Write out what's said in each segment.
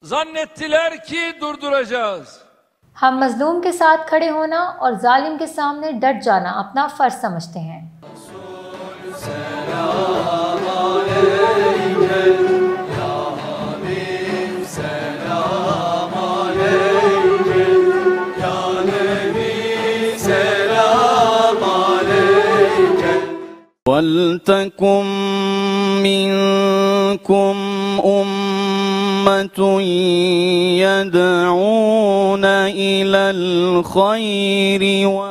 Zannettiler ki durduracağız. हम मजलूम के साथ खड़े होना और जालिम के सामने डट जाना अपना फर्ज समझते हैं। वल्तकुम मिनकुम उम्मतुन यदऊना इलल खैरि व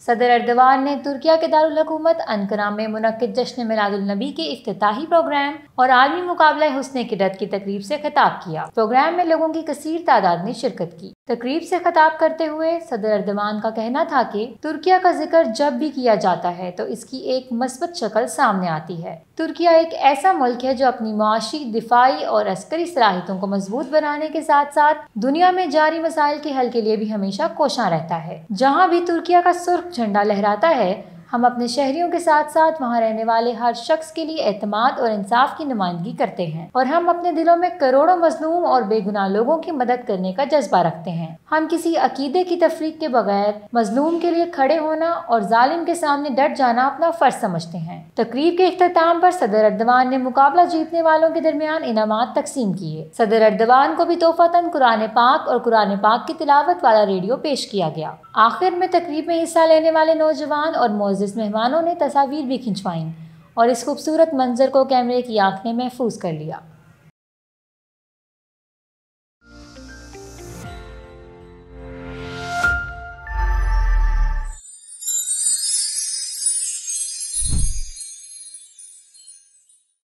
सदर अर्दवान ने तुर्किया के दारुल हुकूमत अंकारा में मुनक्किद जश्न मिलादुल नबी के इफ्तिताही प्रोग्राम और आलमी मुकाबला हुस्न क़िरत की तकरीब से खिताब किया। प्रोग्राम में लोगों की कसीर तादाद ने शिरकत की। तकरीब से खिताब करते हुए सदर अर्दवान का कहना था कि तुर्किया का जिक्र जब भी किया जाता है तो इसकी एक मस्बत शक्ल सामने आती है। तुर्किया एक ऐसा मुल्क है जो अपनी मुआशी, दिफाई और अस्करी सलाहियतों को मजबूत बनाने के साथ साथ दुनिया में जारी मसाइल के हल के लिए भी हमेशा कोशां रहता है। जहाँ भी तुर्किया का सुर्ख झंडा लहराता है, हम अपने शहरियों के साथ साथ वहाँ रहने वाले हर शख्स के लिए एतमाद और इंसाफ की नुमाइंदगी करते हैं और हम अपने दिलों में करोड़ों मजलूम और बेगुनाह लोगों की मदद करने का जज्बा रखते हैं। हम किसी अकीदे की तफरीक के बगैर मजलूम के लिए खड़े होना और जालिम के सामने डट जाना अपना फर्ज समझते हैं। तकरीब के इख्तिताम पर सदर अर्दवान ने मुकाबला जीतने वालों के दरमियान इनामात तकसीम किए। सदर अर्दवान को भी तोहफतन कुरान पाक और कुरान पाक की तिलावत वाला रेडियो पेश किया गया। आखिर में तकरीब में हिस्सा लेने वाले नौजवान और मोअज़्ज़िज़ मेहमानों ने तस्वीर भी खिंचवाईं और इस खूबसूरत मंजर को कैमरे की आंख ने महफूज कर लिया।